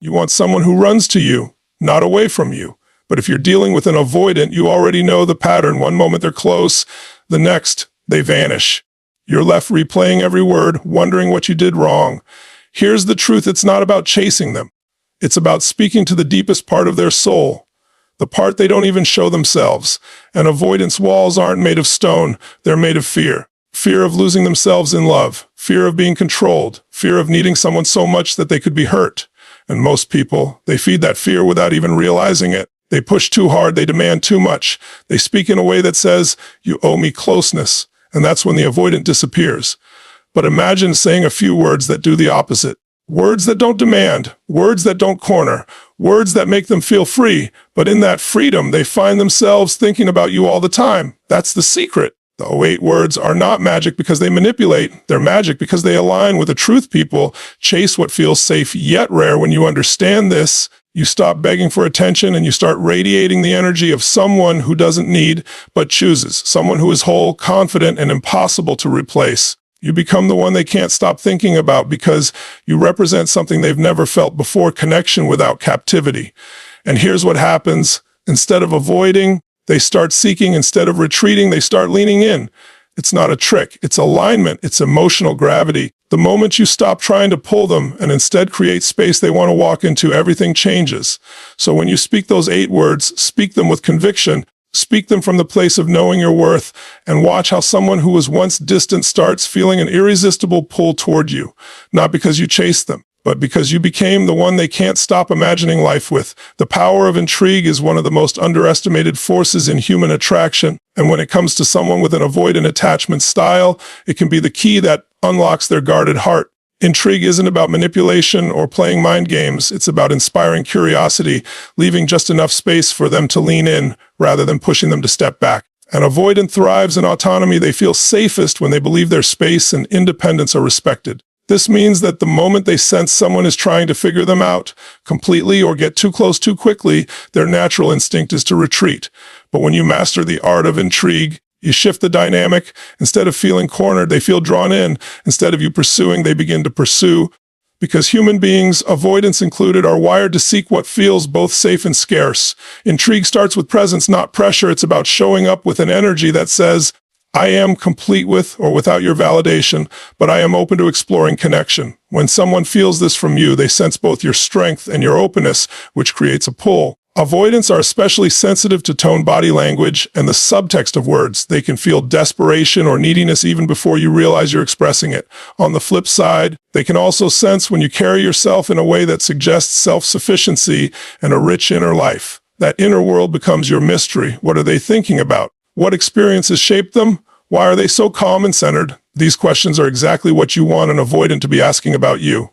You want someone who runs to you, not away from you. But if you're dealing with an avoidant, you already know the pattern. One moment they're close, the next they vanish. You're left replaying every word, wondering what you did wrong. Here's the truth. It's not about chasing them. It's about speaking to the deepest part of their soul, the part they don't even show themselves. And avoidance walls aren't made of stone. They're made of fear. Fear of losing themselves in love. Fear of being controlled. Fear of needing someone so much that they could be hurt. And most people, they feed that fear without even realizing it. They push too hard. They demand too much. They speak in a way that says, "You owe me closeness." And that's when the avoidant disappears. But imagine saying a few words that do the opposite. Words that don't demand, words that don't corner, words that make them feel free. But in that freedom, they find themselves thinking about you all the time. That's the secret. The 08 words are not magic because they manipulate. They're magic because they align with the truth. People chase what feels safe yet rare. When you understand this, you stop begging for attention and you start radiating the energy of someone who doesn't need but chooses, someone who is whole, confident, and impossible to replace. You become the one they can't stop thinking about because you represent something they've never felt before: connection without captivity. And here's what happens. Instead of avoiding, they start seeking. Instead of retreating, they start leaning in. It's not a trick. It's alignment. It's emotional gravity. The moment you stop trying to pull them and instead create space they want to walk into, everything changes. So when you speak those 8 words, speak them with conviction. Speak them from the place of knowing your worth, and watch how someone who was once distant starts feeling an irresistible pull toward you. Not because you chased them, but because you became the one they can't stop imagining life with. The power of intrigue is one of the most underestimated forces in human attraction. And when it comes to someone with an avoidant attachment style, it can be the key that unlocks their guarded heart. Intrigue isn't about manipulation or playing mind games. It's about inspiring curiosity, leaving just enough space for them to lean in rather than pushing them to step back. An avoidant thrives in autonomy. They feel safest when they believe their space and independence are respected. This means that the moment they sense someone is trying to figure them out completely or get too close too quickly, their natural instinct is to retreat. But when you master the art of intrigue, you shift the dynamic. Instead of feeling cornered, they feel drawn in. Instead of you pursuing, they begin to pursue. Because human beings, avoidance included, are wired to seek what feels both safe and scarce. Intrigue starts with presence, not pressure. It's about showing up with an energy that says, "I am complete with or without your validation, but I am open to exploring connection." When someone feels this from you, they sense both your strength and your openness, which creates a pull. Avoidants are especially sensitive to tone, body language, and the subtext of words. They can feel desperation or neediness even before you realize you're expressing it. On the flip side, they can also sense when you carry yourself in a way that suggests self-sufficiency and a rich inner life. That inner world becomes your mystery. What are they thinking about? What experiences shaped them? Why are they so calm and centered? These questions are exactly what you want an avoidant to be asking about you.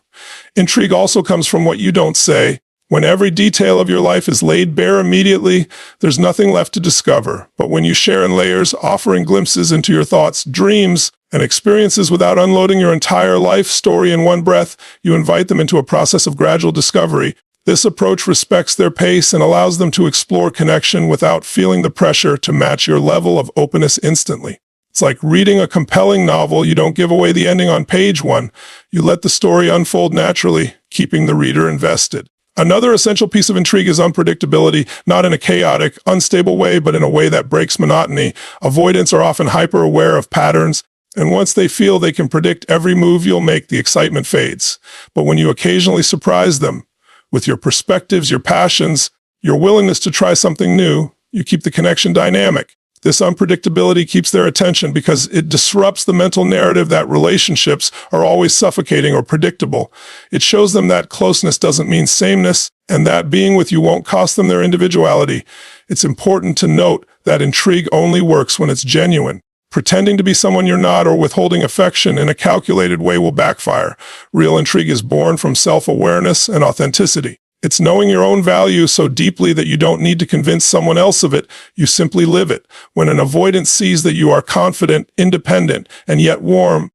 Intrigue also comes from what you don't say. When every detail of your life is laid bare immediately, there's nothing left to discover. But when you share in layers, offering glimpses into your thoughts, dreams, and experiences without unloading your entire life story in one breath, you invite them into a process of gradual discovery. This approach respects their pace and allows them to explore connection without feeling the pressure to match your level of openness instantly. It's like reading a compelling novel. You don't give away the ending on page 1. You let the story unfold naturally, keeping the reader invested. Another essential piece of intrigue is unpredictability, not in a chaotic, unstable way, but in a way that breaks monotony. Avoidants are often hyper-aware of patterns, and once they feel they can predict every move you'll make, the excitement fades. But when you occasionally surprise them with your perspectives, your passions, your willingness to try something new, you keep the connection dynamic. This unpredictability keeps their attention because it disrupts the mental narrative that relationships are always suffocating or predictable. It shows them that closeness doesn't mean sameness, and that being with you won't cost them their individuality. It's important to note that intrigue only works when it's genuine. Pretending to be someone you're not or withholding affection in a calculated way will backfire. Real intrigue is born from self-awareness and authenticity. It's knowing your own value so deeply that you don't need to convince someone else of it. You simply live it. When an avoidant sees that you are confident, independent, and yet warm,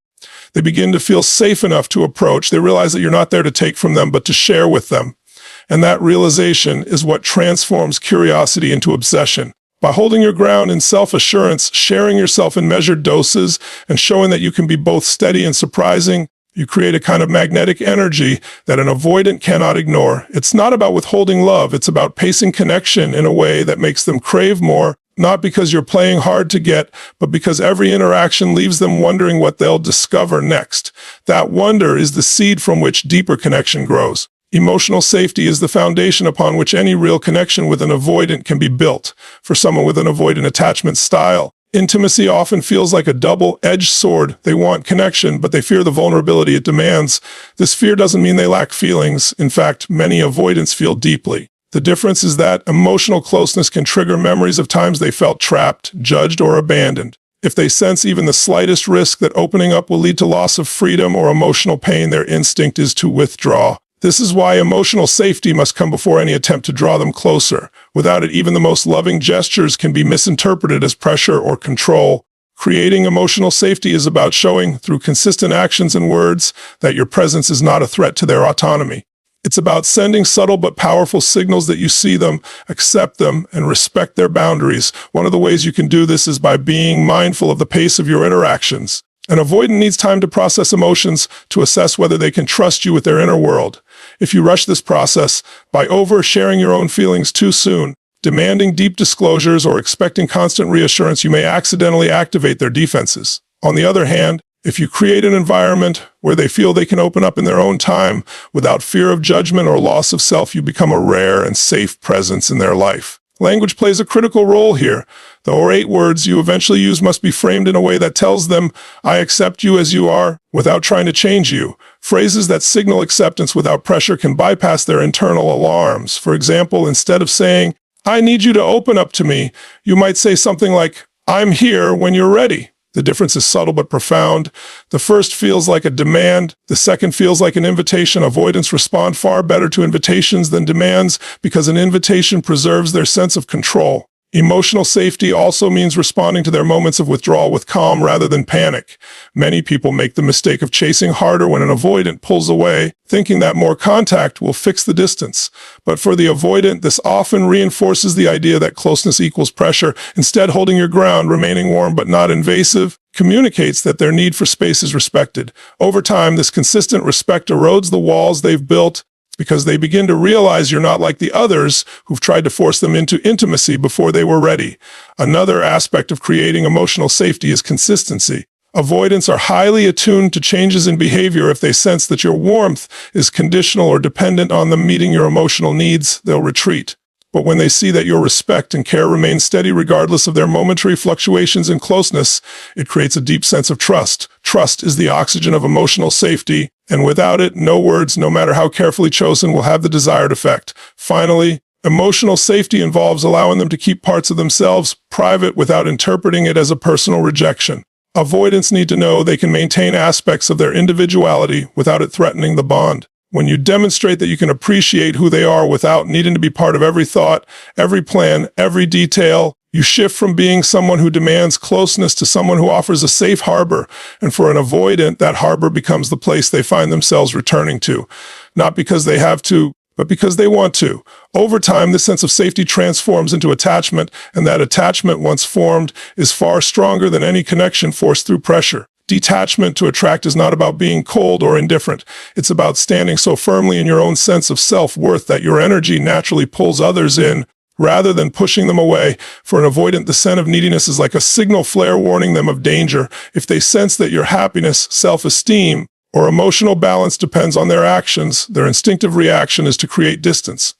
they begin to feel safe enough to approach. They realize that you're not there to take from them, but to share with them. And that realization is what transforms curiosity into obsession. By holding your ground in self-assurance, sharing yourself in measured doses, and showing that you can be both steady and surprising, You create a kind of magnetic energy that an avoidant cannot ignore. It's not about withholding love, it's about pacing connection in a way that makes them crave more, not because you're playing hard to get, but because every interaction leaves them wondering what they'll discover next. That wonder is the seed from which deeper connection grows. Emotional safety is the foundation upon which any real connection with an avoidant can be built. For someone with an avoidant attachment style, intimacy often feels like a double-edged sword. They want connection, but they fear the vulnerability it demands. This fear doesn't mean they lack feelings. In fact, many avoidants feel deeply. The difference is that emotional closeness can trigger memories of times they felt trapped, judged, or abandoned. If they sense even the slightest risk that opening up will lead to loss of freedom or emotional pain, their instinct is to withdraw. This is why emotional safety must come before any attempt to draw them closer. Without it, even the most loving gestures can be misinterpreted as pressure or control. Creating emotional safety is about showing, through consistent actions and words, that your presence is not a threat to their autonomy. It's about sending subtle but powerful signals that you see them, accept them, and respect their boundaries. One of the ways you can do this is by being mindful of the pace of your interactions. An avoidant needs time to process emotions, to assess whether they can trust you with their inner world. If you rush this process by oversharing your own feelings too soon, demanding deep disclosures, or expecting constant reassurance, you may accidentally activate their defenses. On the other hand, if you create an environment where they feel they can open up in their own time, without fear of judgment or loss of self, you become a rare and safe presence in their life. Language plays a critical role here. The orate words you eventually use must be framed in a way that tells them, "I accept you as you are," without trying to change you. Phrases that signal acceptance without pressure can bypass their internal alarms. For example, instead of saying, "I need you to open up to me," you might say something like, "I'm here when you're ready." The difference is subtle but profound. The first feels like a demand. The second feels like an invitation. Avoidants respond far better to invitations than demands because an invitation preserves their sense of control. Emotional safety also means responding to their moments of withdrawal with calm rather than panic. Many people make the mistake of chasing harder when an avoidant pulls away, thinking that more contact will fix the distance. But for the avoidant, this often reinforces the idea that closeness equals pressure. Instead, holding your ground, remaining warm but not invasive, communicates that their need for space is respected. Over time, this consistent respect erodes the walls they've built, because they begin to realize you're not like the others who've tried to force them into intimacy before they were ready. Another aspect of creating emotional safety is consistency. Avoidants are highly attuned to changes in behavior. If they sense that your warmth is conditional or dependent on them meeting your emotional needs, they'll retreat. But when they see that your respect and care remain steady regardless of their momentary fluctuations in closeness, it creates a deep sense of trust. Trust is the oxygen of emotional safety, and without it, no words, no matter how carefully chosen, will have the desired effect. Finally, emotional safety involves allowing them to keep parts of themselves private without interpreting it as a personal rejection. Avoidants need to know they can maintain aspects of their individuality without it threatening the bond. When you demonstrate that you can appreciate who they are without needing to be part of every thought, every plan, every detail, you shift from being someone who demands closeness to someone who offers a safe harbor. And for an avoidant, that harbor becomes the place they find themselves returning to, not because they have to, but because they want to. Over time, this sense of safety transforms into attachment, and that attachment, once formed, is far stronger than any connection forced through pressure. Detachment to attract is not about being cold or indifferent. It's about standing so firmly in your own sense of self-worth that your energy naturally pulls others in, rather than pushing them away. For an avoidant, the scent of neediness is like a signal flare warning them of danger. If they sense that your happiness, self-esteem, or emotional balance depends on their actions, their instinctive reaction is to create distance.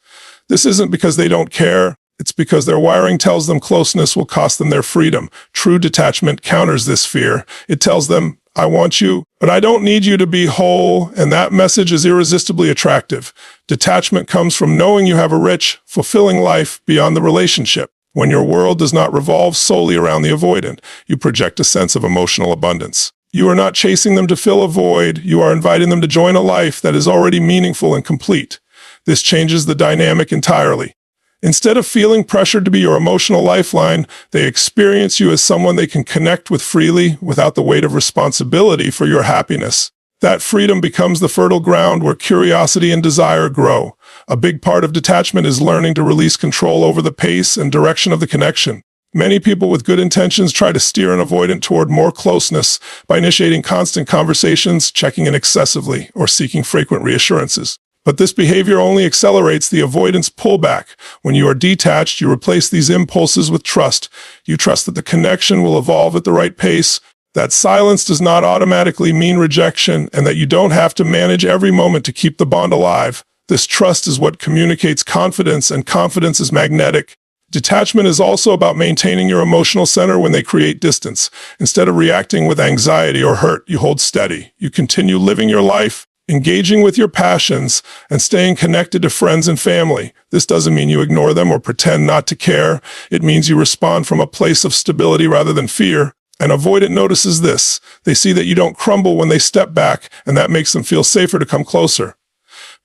This isn't because they don't care. It's because their wiring tells them closeness will cost them their freedom. True detachment counters this fear. It tells them, "I want you, but I don't need you to be whole," and that message is irresistibly attractive. Detachment comes from knowing you have a rich, fulfilling life beyond the relationship. When your world does not revolve solely around the avoidant, you project a sense of emotional abundance. You are not chasing them to fill a void. You are inviting them to join a life that is already meaningful and complete. This changes the dynamic entirely. Instead of feeling pressured to be your emotional lifeline, they experience you as someone they can connect with freely without the weight of responsibility for your happiness. That freedom becomes the fertile ground where curiosity and desire grow. A big part of detachment is learning to release control over the pace and direction of the connection. Many people with good intentions try to steer an avoidant toward more closeness by initiating constant conversations, checking in excessively, or seeking frequent reassurances. But this behavior only accelerates the avoidance pullback. When you are detached, you replace these impulses with trust. You trust that the connection will evolve at the right pace, that silence does not automatically mean rejection, and that you don't have to manage every moment to keep the bond alive. This trust is what communicates confidence, and confidence is magnetic. Detachment is also about maintaining your emotional center when they create distance. Instead of reacting with anxiety or hurt, you hold steady. You continue living your life, engaging with your passions, and staying connected to friends and family. This doesn't mean you ignore them or pretend not to care. It means you respond from a place of stability rather than fear. An avoidant notices this. They see that you don't crumble when they step back, and that makes them feel safer to come closer.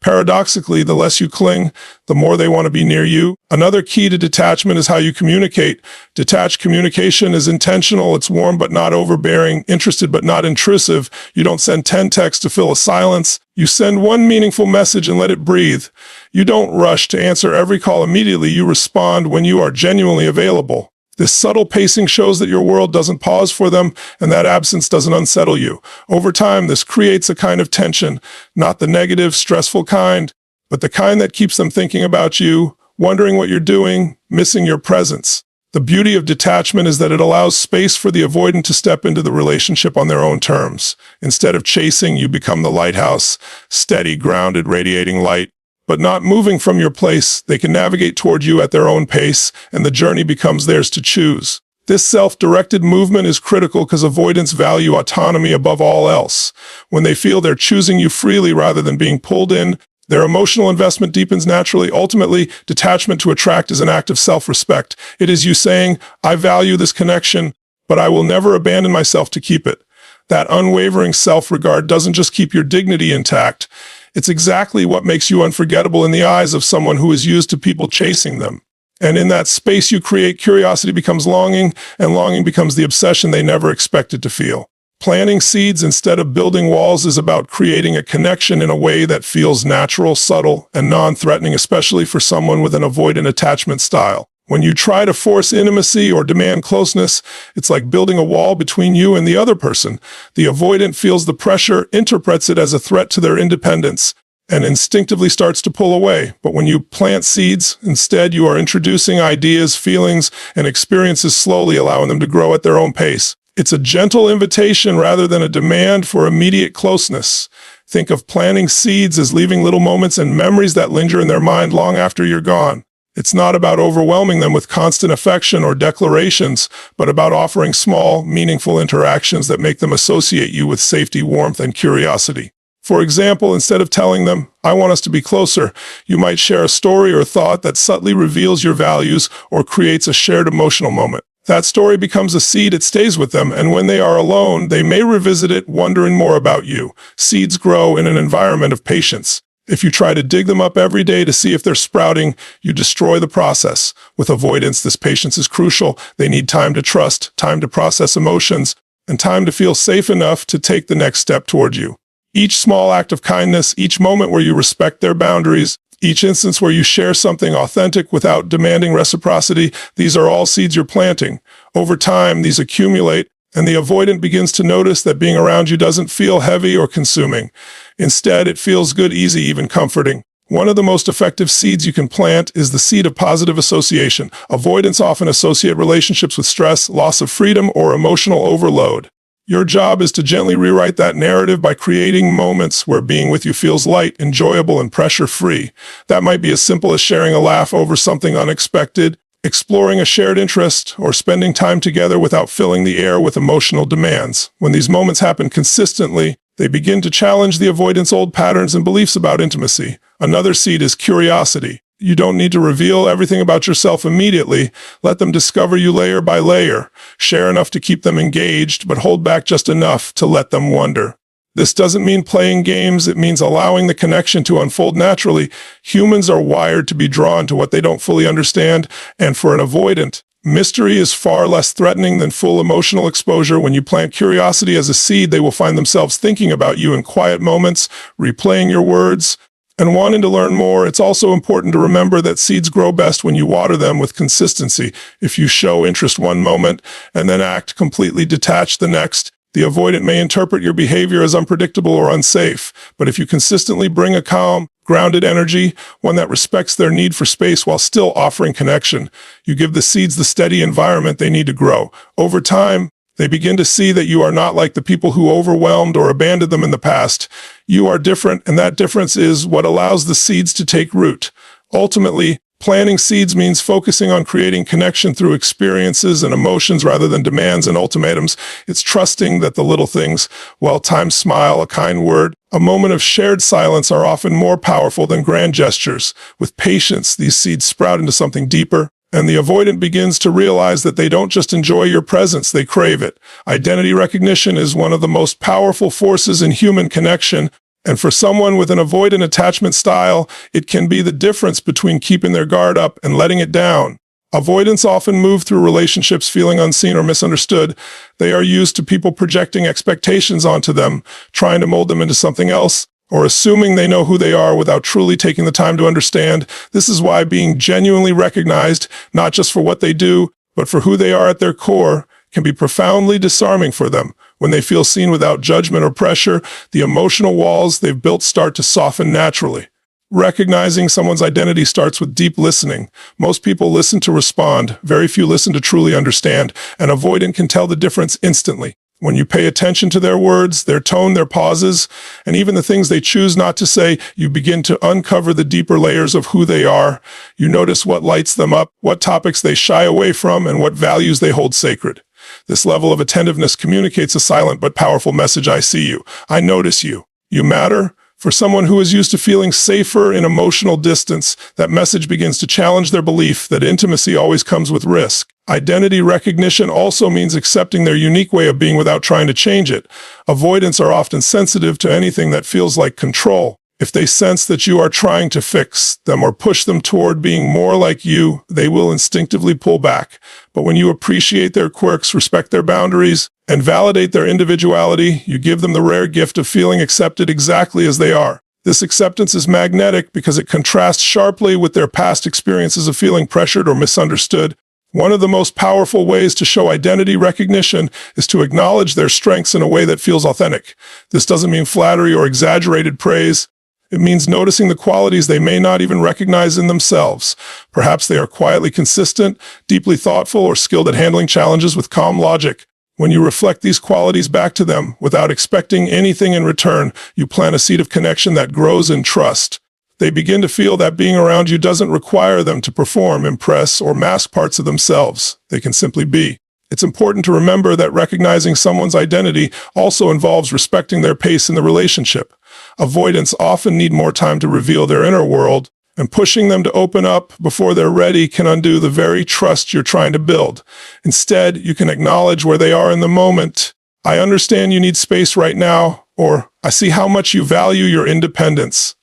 Paradoxically, the less you cling, the more they want to be near you. Another key to detachment is how you communicate. Detached communication is intentional. It's warm but not overbearing, interested but not intrusive. You don't send 10 texts to fill a silence. You send one meaningful message and let it breathe. You don't rush to answer every call immediately. You respond when you are genuinely available. This subtle pacing shows that your world doesn't pause for them, and that absence doesn't unsettle you. Over time, this creates a kind of tension, not the negative, stressful kind, but the kind that keeps them thinking about you, wondering what you're doing, missing your presence. The beauty of detachment is that it allows space for the avoidant to step into the relationship on their own terms. Instead of chasing, you become the lighthouse, steady, grounded, radiating light. But not moving from your place, they can navigate toward you at their own pace, and the journey becomes theirs to choose. This self-directed movement is critical because avoidants value autonomy above all else. When they feel they're choosing you freely rather than being pulled in, their emotional investment deepens naturally. Ultimately, detachment to attract is an act of self-respect. It is you saying, I value this connection, but I will never abandon myself to keep it. That unwavering self-regard doesn't just keep your dignity intact. It's exactly what makes you unforgettable in the eyes of someone who is used to people chasing them. And in that space you create, curiosity becomes longing, and longing becomes the obsession they never expected to feel. Planting seeds instead of building walls is about creating a connection in a way that feels natural, subtle, and non-threatening, especially for someone with an avoidant attachment style. When you try to force intimacy or demand closeness, it's like building a wall between you and the other person. The avoidant feels the pressure, interprets it as a threat to their independence, and instinctively starts to pull away. But when you plant seeds, instead you are introducing ideas, feelings, and experiences, slowly allowing them to grow at their own pace. It's a gentle invitation rather than a demand for immediate closeness. Think of planting seeds as leaving little moments and memories that linger in their mind long after you're gone. It's not about overwhelming them with constant affection or declarations, but about offering small, meaningful interactions that make them associate you with safety, warmth, and curiosity. For example, instead of telling them, I want us to be closer, you might share a story or thought that subtly reveals your values or creates a shared emotional moment. That story becomes a seed, it stays with them, and when they are alone, they may revisit it, wondering more about you. Seeds grow in an environment of patience. If you try to dig them up every day to see if they're sprouting, you destroy the process. With avoidance, this patience is crucial. They need time to trust, time to process emotions, and time to feel safe enough to take the next step toward you. Each small act of kindness, each moment where you respect their boundaries, each instance where you share something authentic without demanding reciprocity, these are all seeds you're planting. Over time, these accumulate, and the avoidant begins to notice that being around you doesn't feel heavy or consuming. Instead, it feels good, easy, even comforting. One of the most effective seeds you can plant is the seed of positive association. Avoidants often associate relationships with stress, loss of freedom, or emotional overload. Your job is to gently rewrite that narrative by creating moments where being with you feels light, enjoyable, and pressure-free. That might be as simple as sharing a laugh over something unexpected, exploring a shared interest, or spending time together without filling the air with emotional demands. When these moments happen consistently, they begin to challenge the avoidant's old patterns and beliefs about intimacy. Another seed is curiosity. You don't need to reveal everything about yourself immediately. Let them discover you layer by layer. Share enough to keep them engaged, but hold back just enough to let them wonder. This doesn't mean playing games. It means allowing the connection to unfold naturally. Humans are wired to be drawn to what they don't fully understand, and for an avoidant, mystery is far less threatening than full emotional exposure. When you plant curiosity as a seed, they will find themselves thinking about you in quiet moments, replaying your words, And wanting to learn more, it's also important to remember that seeds grow best when you water them with consistency. If you show interest one moment and then act completely detached the next, the avoidant may interpret your behavior as unpredictable or unsafe. But if you consistently bring a calm, grounded energy, one that respects their need for space while still offering connection, you give the seeds the steady environment they need to grow. Over time, they begin to see that you are not like the people who overwhelmed or abandoned them in the past. You are different, and that difference is what allows the seeds to take root. Ultimately, planting seeds means focusing on creating connection through experiences and emotions rather than demands and ultimatums. It's trusting that the little things, well-timed smile, a kind word, a moment of shared silence are often more powerful than grand gestures. With patience, these seeds sprout into something deeper, and the avoidant begins to realize that they don't just enjoy your presence, they crave it. Identity recognition is one of the most powerful forces in human connection, and for someone with an avoidant attachment style, it can be the difference between keeping their guard up and letting it down. Avoidants often move through relationships feeling unseen or misunderstood. They are used to people projecting expectations onto them, trying to mold them into something else, or assuming they know who they are without truly taking the time to understand. This is why being genuinely recognized, not just for what they do, but for who they are at their core, can be profoundly disarming for them. When they feel seen without judgment or pressure, the emotional walls they've built start to soften naturally. Recognizing someone's identity starts with deep listening. Most people listen to respond. Very few listen to truly understand. An avoidant can tell the difference instantly. When you pay attention to their words, their tone, their pauses, and even the things they choose not to say, you begin to uncover the deeper layers of who they are. You notice what lights them up, what topics they shy away from, and what values they hold sacred. This level of attentiveness communicates a silent but powerful message. I see you. I notice you. You matter. For someone who is used to feeling safer in emotional distance, that message begins to challenge their belief that intimacy always comes with risk. Identity recognition also means accepting their unique way of being without trying to change it. Avoidants are often sensitive to anything that feels like control. If they sense that you are trying to fix them or push them toward being more like you, they will instinctively pull back. But when you appreciate their quirks, respect their boundaries, and validate their individuality, you give them the rare gift of feeling accepted exactly as they are. This acceptance is magnetic because it contrasts sharply with their past experiences of feeling pressured or misunderstood. One of the most powerful ways to show identity recognition is to acknowledge their strengths in a way that feels authentic. This doesn't mean flattery or exaggerated praise. It means noticing the qualities they may not even recognize in themselves. Perhaps they are quietly consistent, deeply thoughtful, or skilled at handling challenges with calm logic. When you reflect these qualities back to them without expecting anything in return, you plant a seed of connection that grows in trust. They begin to feel that being around you doesn't require them to perform, impress, or mask parts of themselves. They can simply be. It's important to remember that recognizing someone's identity also involves respecting their pace in the relationship. Avoidants often need more time to reveal their inner world, and pushing them to open up before they're ready can undo the very trust you're trying to build. Instead, you can acknowledge where they are in the moment. I understand you need space right now, or I see how much you value your independence.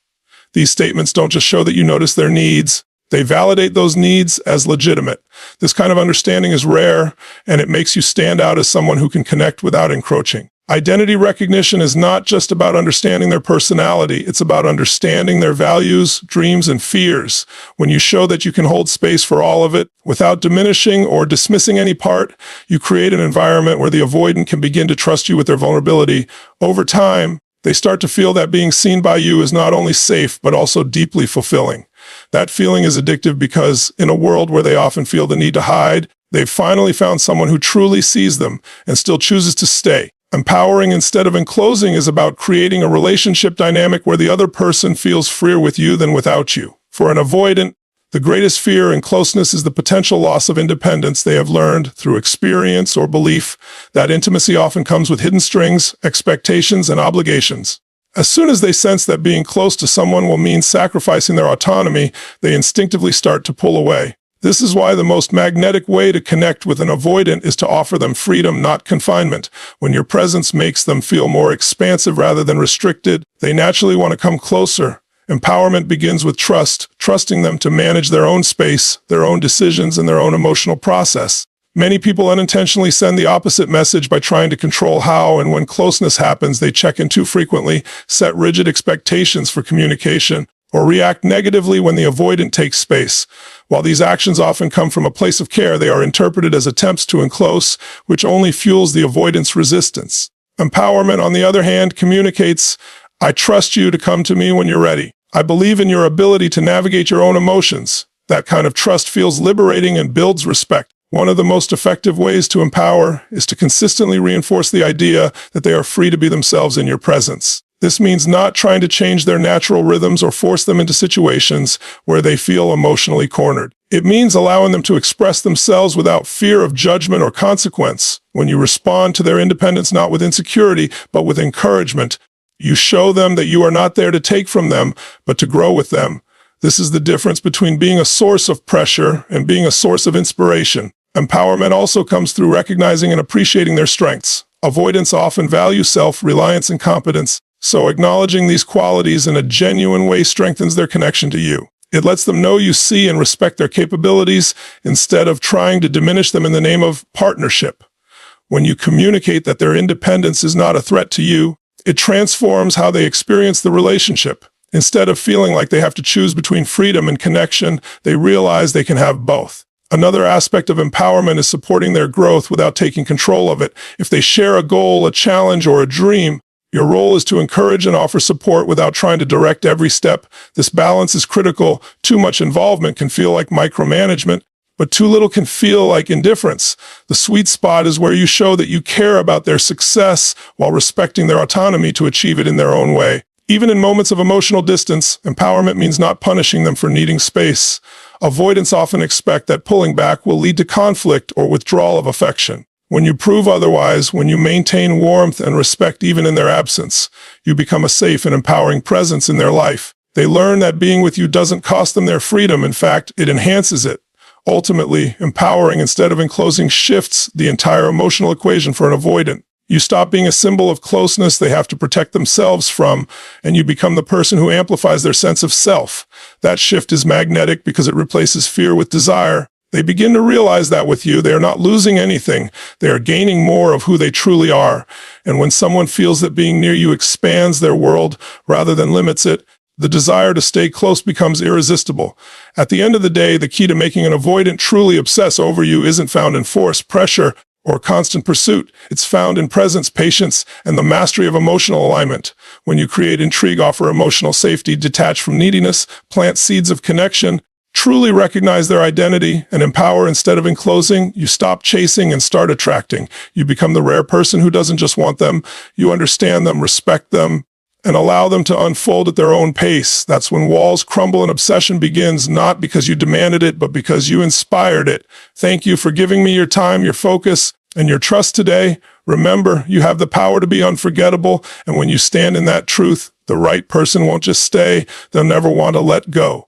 These statements don't just show that you notice their needs, they validate those needs as legitimate. This kind of understanding is rare, and it makes you stand out as someone who can connect without encroaching. Identity recognition is not just about understanding their personality, it's about understanding their values, dreams, and fears. When you show that you can hold space for all of it, without diminishing or dismissing any part, you create an environment where the avoidant can begin to trust you with their vulnerability. Over time, they start to feel that being seen by you is not only safe, but also deeply fulfilling. That feeling is addictive because, in a world where they often feel the need to hide, they've finally found someone who truly sees them and still chooses to stay. Empowering instead of enclosing is about creating a relationship dynamic where the other person feels freer with you than without you. For an avoidant, the greatest fear in closeness is the potential loss of independence. They have learned, through experience or belief, that intimacy often comes with hidden strings, expectations, and obligations. As soon as they sense that being close to someone will mean sacrificing their autonomy, they instinctively start to pull away. This is why the most magnetic way to connect with an avoidant is to offer them freedom, not confinement. When your presence makes them feel more expansive rather than restricted, they naturally want to come closer. Empowerment begins with trust, trusting them to manage their own space, their own decisions, and their own emotional process. Many people unintentionally send the opposite message by trying to control how and when closeness happens. They check in too frequently, set rigid expectations for communication, or react negatively when the avoidant takes space. While these actions often come from a place of care, they are interpreted as attempts to enclose, which only fuels the avoidant's resistance. Empowerment, on the other hand, communicates, I trust you to come to me when you're ready. I believe in your ability to navigate your own emotions. That kind of trust feels liberating and builds respect. One of the most effective ways to empower is to consistently reinforce the idea that they are free to be themselves in your presence. This means not trying to change their natural rhythms or force them into situations where they feel emotionally cornered. It means allowing them to express themselves without fear of judgment or consequence. When you respond to their independence not with insecurity, but with encouragement, you show them that you are not there to take from them, but to grow with them. This is the difference between being a source of pressure and being a source of inspiration. Empowerment also comes through recognizing and appreciating their strengths. Avoidants often value self-reliance and competence, so acknowledging these qualities in a genuine way strengthens their connection to you. It lets them know you see and respect their capabilities instead of trying to diminish them in the name of partnership. When you communicate that their independence is not a threat to you, it transforms how they experience the relationship. Instead of feeling like they have to choose between freedom and connection, they realize they can have both. Another aspect of empowerment is supporting their growth without taking control of it. If they share a goal, a challenge, or a dream, your role is to encourage and offer support without trying to direct every step. This balance is critical. Too much involvement can feel like micromanagement, but too little can feel like indifference. The sweet spot is where you show that you care about their success while respecting their autonomy to achieve it in their own way. Even in moments of emotional distance, empowerment means not punishing them for needing space. Avoidants often expect that pulling back will lead to conflict or withdrawal of affection. When you prove otherwise, when you maintain warmth and respect even in their absence, you become a safe and empowering presence in their life. They learn that being with you doesn't cost them their freedom. In fact, it enhances it. Ultimately, empowering instead of enclosing shifts the entire emotional equation for an avoidant. You stop being a symbol of closeness they have to protect themselves from, and you become the person who amplifies their sense of self. That shift is magnetic because it replaces fear with desire. They begin to realize that with you, they are not losing anything. They are gaining more of who they truly are. And when someone feels that being near you expands their world rather than limits it, the desire to stay close becomes irresistible. At the end of the day, the key to making an avoidant truly obsess over you isn't found in force, pressure, or constant pursuit. It's found in presence, patience, and the mastery of emotional alignment. When you create intrigue, offer emotional safety, detach from neediness, plant seeds of connection, truly recognize their identity, and empower instead of enclosing, you stop chasing and start attracting. You become the rare person who doesn't just want them, you understand them, respect them, and allow them to unfold at their own pace. That's when walls crumble and obsession begins, not because you demanded it, but because you inspired it. Thank you for giving me your time, your focus, and your trust today. Remember, you have the power to be unforgettable, and when you stand in that truth, the right person won't just stay, they'll never want to let go.